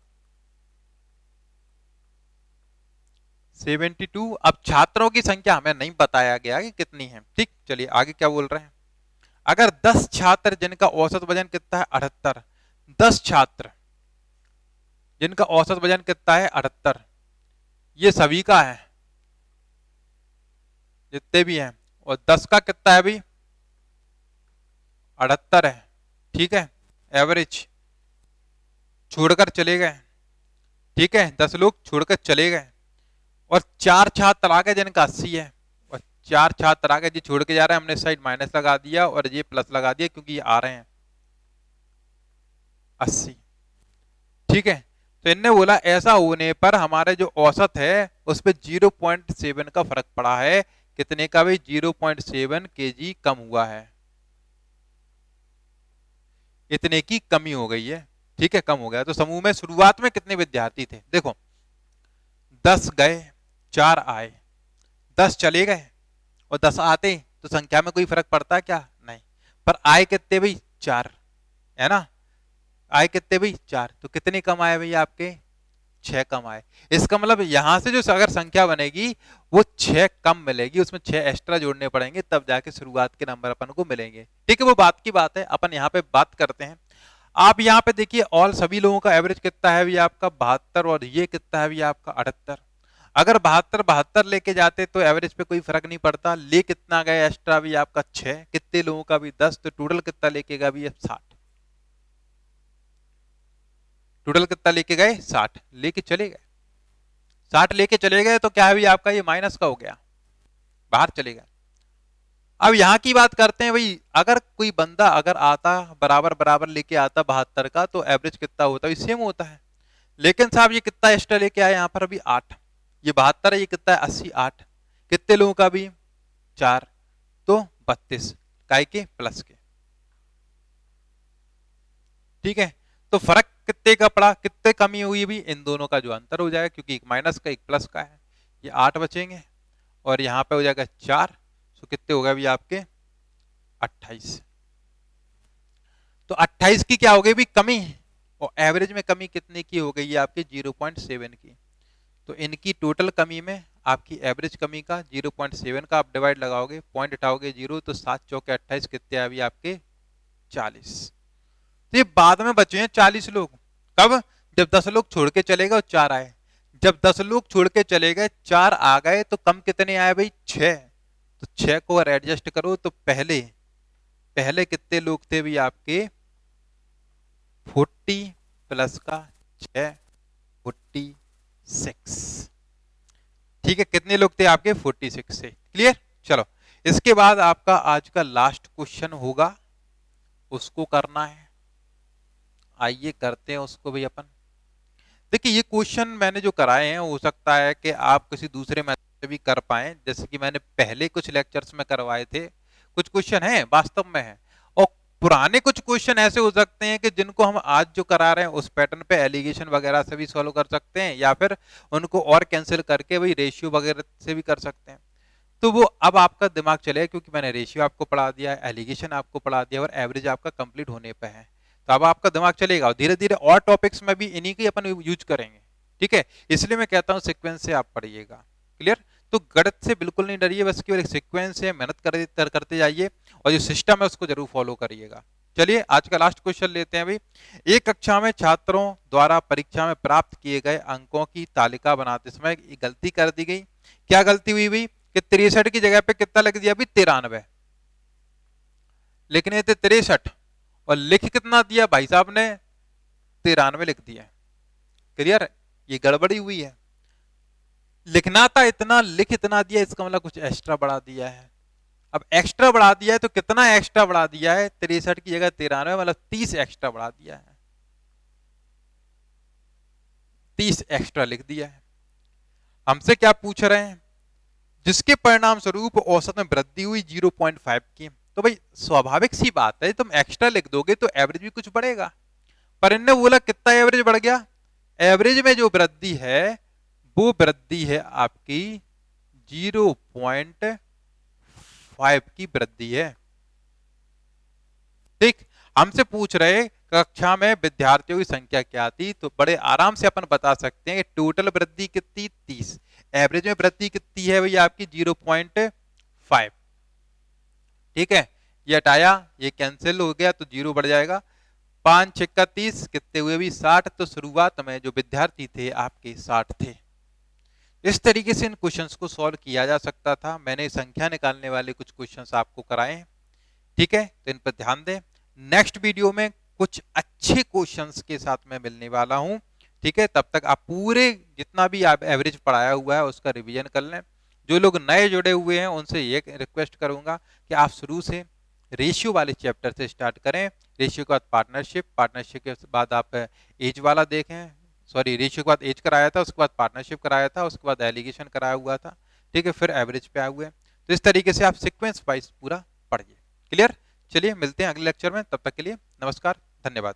72। अब छात्रों की संख्या हमें नहीं बताया गया कि कितनी है, ठीक। चलिए आगे क्या बोल रहे हैं, अगर 10 छात्र जिनका औसत वजन कितना है 78, 10 छात्र जिनका औसत वजन कितना है 78, ये सभी का है जितने भी हैं, और 10 का कितना है भाई 78 है, ठीक है, एवरेज छोड़कर चले गए, ठीक है, 10 लोग छोड़कर चले गए, और 4 छात्र आ गए जिनका 80 है, और 4 छात्र आ गए जी छोड़ के जा रहे हैं, हमने इस साइड माइनस लगा दिया और ये प्लस लगा दिया क्योंकि ये आ रहे हैं 80, ठीक है। तो इनने बोला ऐसा होने पर हमारे जो औसत है उस पर 0.7 का फर्क पड़ा है, कितने का भाई 0.7 kg कम हुआ है, इतने की कमी हो गई है, ठीक है, कम हो गया। तो समूह में शुरुआत में कितने विद्यार्थी थे, देखो 10 गए 4 आए, 10 चले गए और 10 आते तो संख्या में कोई फर्क पड़ता है क्या, नहीं, पर आए कितने भाई 4, है ना, आए कितने भाई 4, तो कितने कम आए भाई आपके 6 कम आए। इसका मतलब यहां से जो अगर संख्या बनेगी वो 6 कम मिलेगी, उसमें 6 एक्स्ट्रा जोड़ने पड़ेंगे तब जाके शुरुआत के नंबर अपन को मिलेंगे, ठीक है, वो बात की बात है, अपन यहाँ पे बात करते हैं। आप यहाँ पे देखिए ऑल सभी लोगों का एवरेज कितना है भी आपका 72, और ये कितना है भी आपका 78। अगर 72 लेके जाते तो एवरेज पे कोई फर्क नहीं पड़ता, ले कितना गए एक्स्ट्रा भी आपका 6, कितने लोगों का भी 10, तो टोटल कितना लेके गया भी 60, टोटल कितना लेके गए 60 लेके चले गए, 60 लेके चले गए तो क्या है भी आपका ये माइनस का हो गया, बाहर चले गए। अब यहां की बात करते हैं भाई, अगर कोई बंदा अगर आता बराबर बराबर लेके आता 72 का तो एवरेज कितना होता है, सेम होता है, लेकिन साहब ये कितना एक्स्ट्रा लेके आया यहाँ पर अभी 8, ये 72 है, ये कितना है 80, 8 कितने लोगों का भी 4, तो 32 काय के प्लस के, ठीक है। तो फर्क कितने का पड़ा, कितने कमी हुई भी, इन दोनों का जो अंतर हो जाएगा, क्योंकि एक माइनस का एक प्लस का है, ये 8 बचेंगे और यहाँ पे हो जाएगा 4, तो कितने हो गए भी आपके 28, तो 28 की क्या हो गई भी कमी, और एवरेज में कमी कितने की हो गई है आपके 0.7 की, तो इनकी टोटल कमी में आपकी एवरेज कमी का 0.7 का आप डिवाइड लगाओगे, पॉइंट उठाओगे 0, तो 7 चौके 28 कितने अभी आपके 40, तो ये बाद में बचे हैं 40 लोग, कब, जब 10 लोग छोड़ के चले गए और 4 आए, जब 10 लोग छोड़ के चले गए 4 आ गए तो कम कितने आए भाई 6, तो 6 को अगर एडजस्ट करो तो पहले पहले कितने लोग थे भी आपके 40 प्लस का 6, 46, ठीक है, कितने लोग थे आपके 46 से, क्लियर। चलो इसके बाद आपका आज का लास्ट क्वेश्चन होगा, उसको करना है, आइए करते हैं उसको भी अपन। देखिए ये क्वेश्चन मैंने जो कराए हैं हो सकता है कि आप किसी दूसरे मेथड से भी कर पाए, जैसे कि मैंने पहले कुछ लेक्चर्स में करवाए थे, कुछ क्वेश्चन हैं वास्तव में है, और पुराने कुछ क्वेश्चन ऐसे हो सकते हैं कि जिनको हम आज जो करा रहे हैं उस पैटर्न पे एलिगेशन वगैरह से भी सॉल्व कर सकते हैं, या फिर उनको और कैंसिल करके वही रेशियो वगैरह से भी कर सकते हैं। तो वो अब आपका दिमाग चलेगा, क्योंकि मैंने रेशियो आपको पढ़ा दिया है, एलिगेशन आपको पढ़ा दिया और एवरेज आपका कंप्लीट होने पे है, तो अब आपका दिमाग चलेगा, और धीरे धीरे और टॉपिक्स में भी इन्हीं की अपन यूज करेंगे, ठीक है। इसलिए मैं कहता हूं सीक्वेंस से आप पढ़िएगा, क्लियर। तो गणित से बिल्कुल नहीं डरिए, बस केवल एक सीक्वेंस है, मेहनत करते जाइए और जो सिस्टम है उसको जरूर फॉलो करिएगा। चलिए आज का लास्ट क्वेश्चन लेते हैं भाई, एक कक्षा में छात्रों द्वारा परीक्षा में प्राप्त किए गए अंकों की तालिका बनाते समय गलती कर दी गई, क्या गलती हुई भाई कि 63 की जगह पे कितना लिख दिया अभी 93, लिखने थे 63 और लिख कितना दिया भाई साहब ने 93 लिख दिया, क्लियर, ये गड़बड़ी हुई है, लिखना था इतना लिख इतना दिया, इसका मतलब कुछ एक्स्ट्रा बढ़ा दिया है। अब एक्स्ट्रा बढ़ा दिया है तो कितना एक्स्ट्रा बढ़ा दिया है, 63 की जगह 93, मतलब 30 एक्स्ट्रा बढ़ा दिया है, 30 एक्स्ट्रा लिख दिया है। हमसे क्या पूछ रहे हैं, जिसके परिणाम स्वरूप औसत में वृद्धि हुई 0.5 की, तो भाई स्वाभाविक सी बात है तुम एक्स्ट्रा लिख दोगे तो एवरेज भी कुछ बढ़ेगा, पर इनने बोला कितना एवरेज बढ़ गया, एवरेज में जो वृद्धि है वो वृद्धि है आपकी 0.5 की वृद्धि है। ठीक, हमसे पूछ रहे कक्षा में विद्यार्थियों की संख्या क्या थी, तो बड़े आराम से अपन बता सकते हैं कि टोटल वृद्धि कितनी 30, एवरेज में वृद्धि कितनी है भैया आपकी 0.5। ठीक है, ये हटाया, ये कैंसिल हो गया तो 0 बढ़ जाएगा। 5 छक्का 30, कितने हुए भी 60, तो शुरुआत में जो विद्यार्थी थे आपके 60 थे। इस तरीके से इन क्वेश्चंस को सॉल्व किया जा सकता था। मैंने संख्या निकालने वाले कुछ क्वेश्चंस आपको कराए हैं। ठीक है, तो इन पर ध्यान दें। नेक्स्ट वीडियो में कुछ अच्छे क्वेश्चंस के साथ मैं मिलने वाला हूं। ठीक है, तब तक आप पूरे जितना भी आप एवरेज पढ़ाया हुआ है उसका रिवीजन कर लें। जो लोग नए जुड़े हुए हैं उनसे ये रिक्वेस्ट करूंगा कि आप शुरू से रेशियो वाले चैप्टर से स्टार्ट करें। रेशियो के बाद पार्टनरशिप, पार्टनरशिप के बाद आप एज वाला देखें, सॉरी रेशियो के बाद एज कराया था, उसके बाद पार्टनरशिप कराया था, उसके बाद एलिगेशन कराया हुआ था। ठीक है, फिर एवरेज पे आए हुए। तो इस तरीके से आप सीक्वेंस वाइज पूरा पढ़िए। क्लियर? चलिए मिलते हैं अगले लेक्चर में, तब तक के लिए नमस्कार, धन्यवाद।